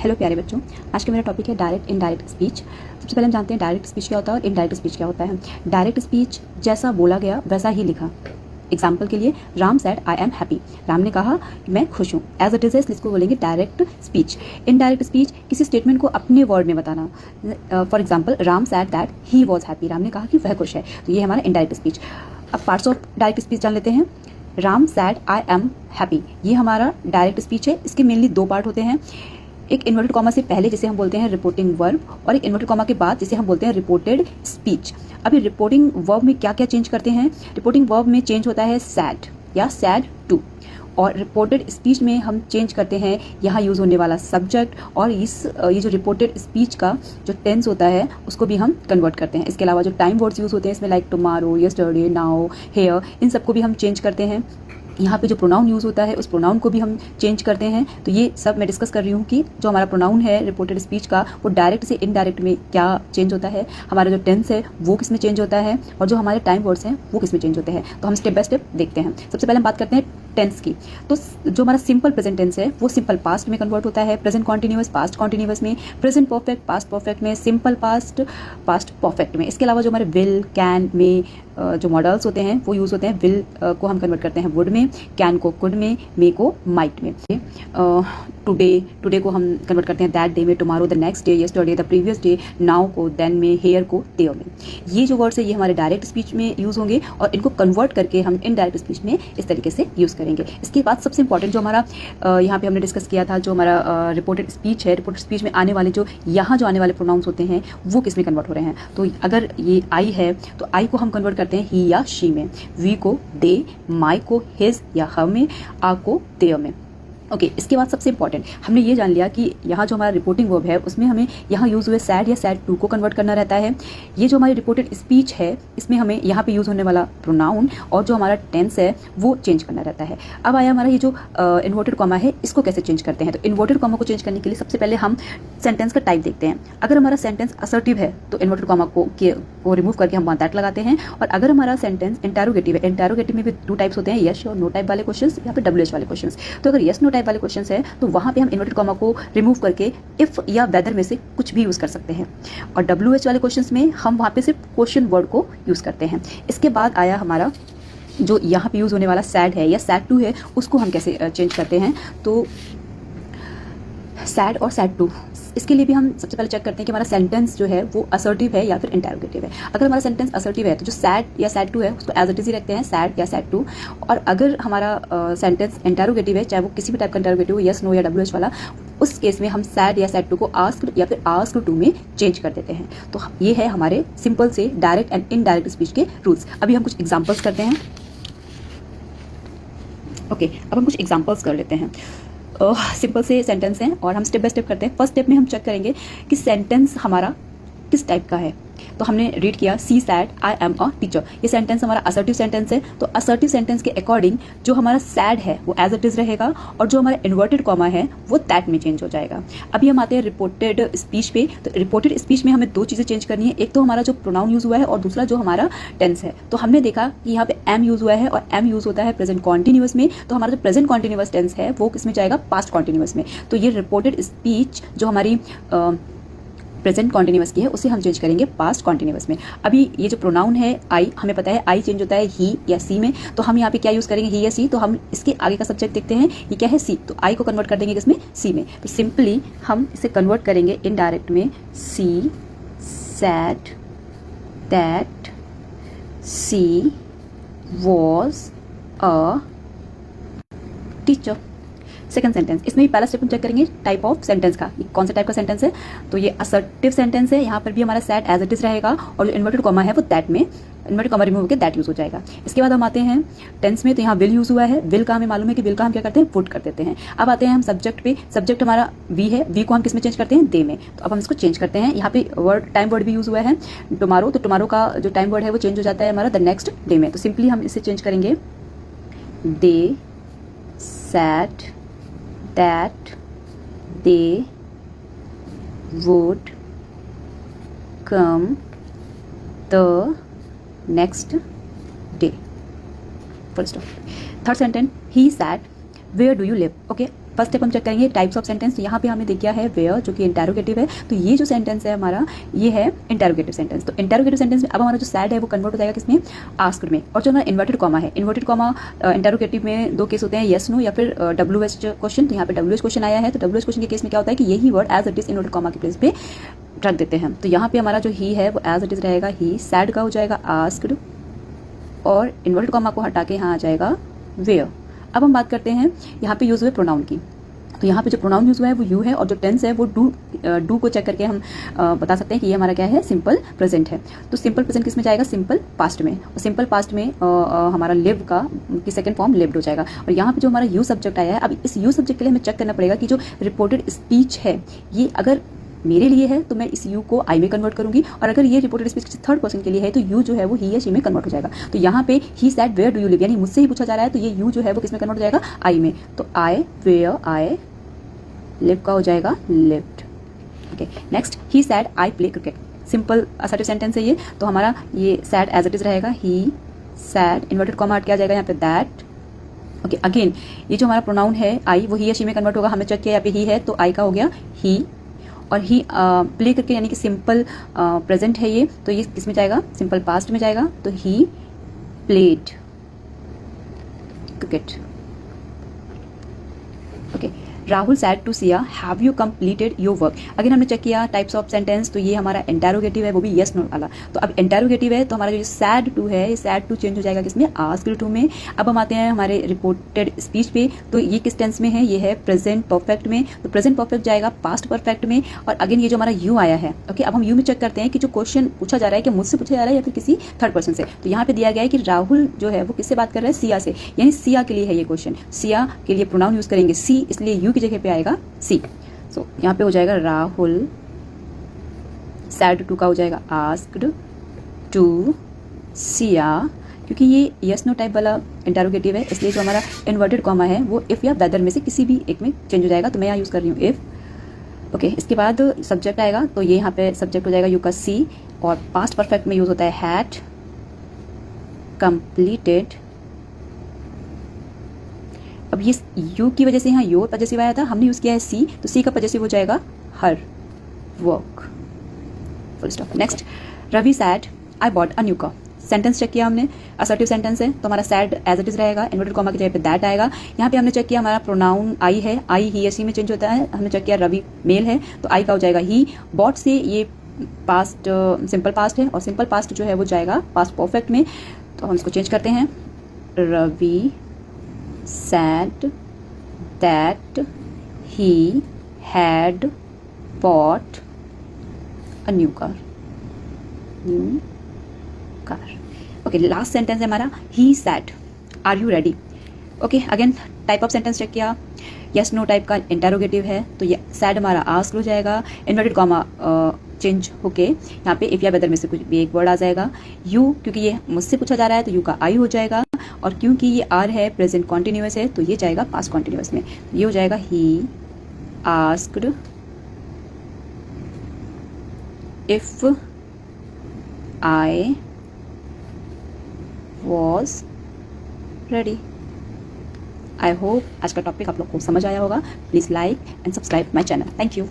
Hello प्यारे बच्चों, आज का मेरा टॉपिक है डायरेक्ट इनडायरेक्ट स्पीच। सबसे पहले हम जानते हैं डायरेक्ट स्पीच क्या होता है और इनडायरेक्ट स्पीच क्या होता है। डायरेक्ट स्पीच जैसा बोला गया वैसा ही लिखा। एग्जाम्पल के लिए Ram said I am happy, Ram ने कहा मैं खुश हूँ। एज इट इज इसको बोलेंगे डायरेक्ट स्पीच। इनडायरेक्ट स्पीच किसी स्टेटमेंट को अपने वर्ड में बताना। For example Ram said that he was happy, Ram ने कहा कि वह खुश है, तो ये हमारा इनडायरेक्ट स्पीच। अब पार्ट्स ऑफ डायरेक्ट स्पीच जान लेते हैं। Ram sad I am happy, ये हमारा डायरेक्ट स्पीच है। इसके मेनली दो पार्ट होते हैं, एक इन्वर्टेड कॉमा से पहले जिसे हम बोलते हैं रिपोर्टिंग वर्ब, और एक इन्वर्टेड कॉमा के बाद जिसे हम बोलते हैं रिपोर्टेड स्पीच। अभी रिपोर्टिंग वर्ब में क्या क्या चेंज करते हैं। रिपोर्टिंग वर्ब में चेंज होता है सैड या सैड टू, और रिपोर्टेड स्पीच में हम चेंज करते हैं यहाँ यूज़ होने वाला सब्जेक्ट, और ये जो रिपोर्टेड स्पीच का जो टेंस होता है उसको भी हम कन्वर्ट करते हैं। इसके अलावा जो टाइम वर्ड्स यूज़ होते हैं इसमें like tomorrow, yesterday, now, here, इन सबको भी हम चेंज करते हैं। यहाँ पे जो प्रोनाउन यूज़ होता है उस प्रोनाउन को भी हम चेंज करते हैं। तो ये सब मैं डिस्कस कर रही हूँ कि जो हमारा प्रोनाउन है रिपोर्टेड स्पीच का वो डायरेक्ट से इनडायरेक्ट में क्या चेंज होता है, हमारा जो टेंस है वो किस में चेंज होता है, और जो हमारे टाइम वर्ड्स हैं वो किस में चेंज होते हैं। तो हम स्टेप बाय स्टेप देखते हैं। सबसे पहले हम बात करते हैं टेंस की। तो जो हमारा सिंपल प्रेजेंट टेंस है वो सिंपल पास्ट में कन्वर्ट होता है, प्रेजेंट कॉन्टिन्यूअस पास्ट कॉन्टिन्यूअस में, प्रेजेंट परफेक्ट पास्ट परफेक्ट में, सिंपल पास्ट पास्ट परफेक्ट में। इसके अलावा जो हमारे विल, कैन में जो मॉडल्स होते हैं वो यूज़ होते हैं। विल को हम कन्वर्ट करते हैं वुड में, कैन को कुड में, मे को माइट में। टुडे को हम कन्वर्ट करते हैं दैट डे में, tomorrow the next day, yesterday the previous day, now को देन में, हेयर को देयर में। ये जो वर्ड्स है ये हमारे डायरेक्ट स्पीच में यूज़ होंगे, और इनको कन्वर्ट करके हम इनडायरेक्ट स्पीच में इस तरीके से यूज़ करेंगे। इसके बाद सबसे इंपॉर्टेंट जो हमारा यहाँ पे हमने डिस्कस किया था, जो हमारा रिपोर्टेड स्पीच है, रिपोर्टेड स्पीच में आने वाले जो यहाँ जो आने वाले प्रोनाउंस होते हैं वो किस में कन्वर्ट हो रहे हैं। तो अगर ये आई है तो आई को हम कन्वर्ट करते हैं ही या शी में, वी को दे, माई को हिज या हर में, आ को देयर में। ओके, इसके बाद सबसे इंपॉर्टेंट हमने ये जान लिया कि यहाँ जो हमारा रिपोर्टिंग वर्ब है उसमें हमें यहाँ यूज़ हुए सैड या सैड टू को कन्वर्ट करना रहता है। ये जो हमारी रिपोर्टेड स्पीच है इसमें हमें यहाँ पे यूज़ होने वाला प्रोनाउन और जो हमारा टेंस है वो चेंज करना रहता है। अब आया हमारा ये जो इन्वर्टेड कॉमा है, इसको कैसे चेंज करते हैं। तो इन्वर्टेड कॉमा को चेंज करने के लिए सबसे पहले हम सेंटेंस का टाइप देखते हैं। अगर हमारा सेंटेंस असर्टिव है तो इन्वर्टेड कॉमा को रिमूव करके हम दैट लगाते हैं, और अगर हमारा सेंटेंस इंटरोगेटिव है, इंटरोगेटिव में भी दो टाइप्स होते हैं, यस और नो टाइप वाले क्वेश्चंस या फिर WH वाले क्वेश्चंस। तो अगर यस नो टाइप वाले क्वेश्चंस है तो वहाँ पे हम इन्वर्टेड कॉमा को रिमूव करके इफ या वेदर में से कुछ भी यूज़ कर सकते हैं, और WH वाले क्वेश्चंस में हम वहाँ पे सिर्फ क्वेश्चन वर्ड को यूज़ करते हैं। इसके बाद आया हमारा जो यहाँ पे यूज़ होने वाला सैड है या सैड टू है, उसको हम कैसे चेंज करते हैं। तो सैड और सैड टू, इसके लिए भी हम सबसे पहले चेक करते हैं कि हमारा सेंटेंस जो है वो असर्टिव है या फिर इंटरोगेटिव है। अगर हमारा सेंटेंस असर्टिव है तो जो सैड या सैड टू है उसको एज इट इज ही रखते हैं, सैड या सैड टू। और अगर हमारा सेंटेंस इंटरोगेटिव है, चाहे वो किसी भी टाइप का इंटरोगेटिव हो, यस नो या WH वाला, उस केस में हम सैड या सैड टू को आस्क्ड या फिर आस्क्ड टू में चेंज कर देते हैं। तो ये है हमारे सिंपल से डायरेक्ट एंड इनडायरेक्ट स्पीच के रूल्स। अभी हम कुछ एग्जाम्पल्स करते हैं। ओके, अब हम कुछ एग्जाम्पल्स कर लेते हैं। सिंपल से सेंटेंस हैं और हम स्टेप बाय स्टेप करते हैं। फर्स्ट स्टेप में हम चेक करेंगे कि सेंटेंस हमारा किस टाइप का है। तो हमने रीड किया she said I am a teacher, ये सेंटेंस हमारा असर्टिव सेंटेंस है। तो असर्टिव सेंटेंस के अकॉर्डिंग जो हमारा सैड है वो एज इट इज रहेगा, और जो हमारा इन्वर्टेड कॉमा है वो दैट में चेंज हो जाएगा। अभी हम आते हैं रिपोर्टेड स्पीच पे। तो रिपोर्टेड स्पीच में हमें दो चीज़ें चेंज करनी है, एक तो हमारा जो प्रोनाउन यूज़ हुआ है और दूसरा जो हमारा टेंस है। तो हमने देखा कि यहाँ पे एम यूज़ हुआ है, और एम यूज़ होता है प्रेजेंट कॉन्टिन्यूअस में। तो हमारा जो प्रेजेंट कॉन्टिन्यूअस टेंस है वो किस में जाएगा, पास्ट कॉन्टिन्यूअस में। तो ये रिपोर्टेड स्पीच जो हमारी प्रेजेंट कॉन्टिन्यूअस की है उसे हम चेंज करेंगे पास्ट कॉन्टिन्यूअस में। अभी ये जो प्रोनाउन है आई, हमें पता है आई चेंज होता है ही या सी में। तो हम यहाँ पे क्या यूज़ करेंगे, ही या सी। तो हम इसके आगे का सब्जेक्ट देखते हैं, ये क्या है, सी। तो आई को कन्वर्ट कर देंगे किसमें, सी में। तो सिंपली हम इसे कन्वर्ट करेंगे इनडायरेक्ट में, she said that she was a teacher. Second sentence, इसमें भी पहला स्टेप हम चेक करेंगे टाइप ऑफ सेंटेंस का, ये कौन सा टाइप का सेंटेंस है। तो ये असर्टिव सेंटेंस है, यहाँ पर भी हमारा सैड एज इट इज रहेगा, और जो इन्वर्टेड कॉमा है वो दैट में, इन्वर्टेड कॉमा रिमूव होकर दैट यूज़ हो जाएगा। इसके बाद हम आते हैं टेंस में। तो यहाँ विल यूज़ हुआ है, विल का हमें मालूम है कि विल का हम क्या करते हैं, वुड कर देते हैं। अब आते हैं हम सब्जेक्ट पे। सब्जेक्ट हमारा वी है, वी को हम किस में चेंज करते हैं, दे में। तो अब हम इसको चेंज करते हैं। यहाँ पे वर्ड टाइम वर्ड भी यूज़ हुआ है टुमारो, तो टुमारो का जो टाइम वर्ड है वो चेंज हो जाता है हमारा द नेक्स्ट डे में। तो सिंपली हम इसे चेंज करेंगे, दे sad that they would come the next day. Full stop. Third sentence, he said, where do you live? Okay, first step हम चेक करेंगे टाइप्स ऑफ सेंटेंस। तो यहाँ पे हमें दिख गया है वेयर, जो कि इंटेरोगेटिव है। तो ये जो सेंटेंस है हमारा, ये है इंटेरोगेटिव सेंटेंस। तो इंटेरोगेटिव सेंटेंस में अब हमारा जो सैड है वो कन्वर्ट हो जाएगा किसमें, आस्क्ड में। और जो हमारा इन्वर्टेड कॉमा है, इन्वर्टेड कॉमा इंटेरोगेटिव में दो केस होते हैं, येस नो या फिर WH क्वेश्चन। तो यहाँ पे WH क्वेश्चन आया है, तो WH क्वेश्चन के केस में क्या होता है कि यही word as it is inverted comma के प्लेस पे रख देते हैं। तो यहाँ पे हमारा जो ही है वो एज इट इज रहेगा ही, सैड का हो जाएगा आस्क्ड, और इन्वर्टेड कॉमा को हटा के यहाँ आ जाएगा वेयर। अब हम बात करते हैं यहाँ पे यूज हुए प्रोनाउन की। तो यहाँ पे जो प्रोनाउन यूज हुआ है वो यू है, और जो टेंस है वो डू को चेक करके हम बता सकते हैं कि ये हमारा क्या है, सिंपल प्रेजेंट है। तो सिंपल प्रेजेंट किस में जाएगा, सिंपल पास्ट में। और सिंपल पास्ट में हमारा लिव का की सेकंड फॉर्म लिव्ड हो जाएगा। और यहाँ पे जो हमारा यू सब्जेक्ट आया है, अब इस यू सब्जेक्ट के लिए हमें चेक करना पड़ेगा कि जो रिपोर्टेड स्पीच है ये अगर मेरे लिए है तो मैं इस यू को आई में कन्वर्ट करूंगी, और अगर ये रिपोर्टेड स्पीच किसी थर्ड पर्सन के लिए है तो यू जो है वो ही या शी में कन्वर्ट हो जाएगा। तो यहाँ पे ही said where do you live, यानी मुझसे ही पूछा जा रहा है, तो ये यू जो है वो किस में कन्वर्ट हो जाएगा, आई में। तो आई वेयर आई लिव का हो जाएगा lived. Okay, next he sad I play cricket. Simple assertive sentence है ये। तो हमारा ये सैड एज इट इज रहेगा, ही सैड, इन्वर्टेड कॉमा हट के आ जाएगा यहाँ पे दैट। ओके, अगेन ये जो हमारा प्रोनाउन है आई, वो ही या शी में कन्वर्ट होगा। हमने चेक किया यहाँ पे ही है, तो आई का हो गया ही, और ही प्ले करके यानी कि सिंपल प्रेजेंट है ये, तो ये किस में जाएगा, सिंपल पास्ट में जाएगा। तो he played cricket. Okay, Rahul said to Siya have you completed your work. Again हमने चेक किया टाइप्स ऑफ सेंटेंस। तो ये हमारा इंटेरोगेटिव है, वो भी यस नो वाला। तो अब इंटेरोगेटिव है तो हमारा जो सैड टू है, ये सैड टू चेंज हो जाएगा किसमें, आस्क्ड टू में। अब हम आते हैं हमारे रिपोर्टेड स्पीच पे। तो ये किस टेंस में है, ये है प्रेजेंट परफेक्ट में। तो प्रेजेंट परफेक्ट जाएगा पास्ट परफेक्ट में। और अगेन ये जो हमारा यू आया है, ओके, अब हम यू में चेक करते हैं कि जो क्वेश्चन पूछा जा रहा है कि मुझसे पूछा जा रहा है या फिर किसी थर्ड पर्सन से। तो यहाँ पे दिया गया है कि राहुल जो है वो किससे बात कर रहा है, सिया से, यानी सिया के लिए है ये क्वेश्चन। सिया के लिए प्रोनाउन यूज करेंगे सी, इसलिए यू की जगह पे आएगा सी। सो यहाँ पे हो जाएगा राहुल सैड टू का हो जाएगा आस्क्ड टू सिया, क्योंकि ये यस नो टाइप वाला इंटेरोगेटिव है, इसलिए जो हमारा इन्वर्टेड कॉमा है वो इफ या वेदर में से किसी भी एक में चेंज हो जाएगा। तो मैं यहाँ यूज कर रही हूँ इफ। ओके, इसके बाद सब्जेक्ट आएगा, तो ये यहाँ पे सब्जेक्ट हो जाएगा यू का सी, और पास्ट परफेक्ट में यूज होता है हैड कंप्लीटेड। अब ये यू की वजह से यहाँ योर पजेसिव आया था, हमने यूज किया है सी, तो सी का पजेसिव हो जाएगा her work, full stop. Next, Ravi said I bought a new car. Sentence check किया हमने, असर्टिव सेंटेंस है, तो हमारा सैड एज इट इज रहेगा, इन्वर्टेड कॉमा की जगह पे दैट आएगा। यहाँ पे हमने चेक किया हमारा प्रोनाउन आई है, आई ही या सी में चेंज होता है। हमने चेक किया रवि मेल है, तो आई का हो जाएगा ही। बॉट से ये पास्ट सिंपल पास्ट है, और सिंपल पास्ट जो है वो जाएगा पास्ट परफेक्ट में। तो हम इसको चेंज करते हैं, Ravi said that he had bought a new car. Okay, लास्ट सेंटेंस है हमारा he said are you ready. Okay, again type of sentence check किया, यस नो टाइप का इंटेरोगेटिव है, तो ये सैड हमारा आस्क्ड हो जाएगा, इन्वर्टेड कॉमा चेंज होके यहाँ पे इफ या वेदर में से कुछ भी एक वर्ड आ जाएगा। यू क्योंकि ये मुझसे पूछा जा रहा है तो यू का आई हो जाएगा, और क्योंकि ये आर है प्रेजेंट कॉन्टिन्यूअस है तो ये जाएगा पास्ट कॉन्टिन्यूअस में। ये हो जाएगा he asked if I was ready. I hope आज का टॉपिक आप लोग को समझ आया होगा। Please like and subscribe my channel. Thank you.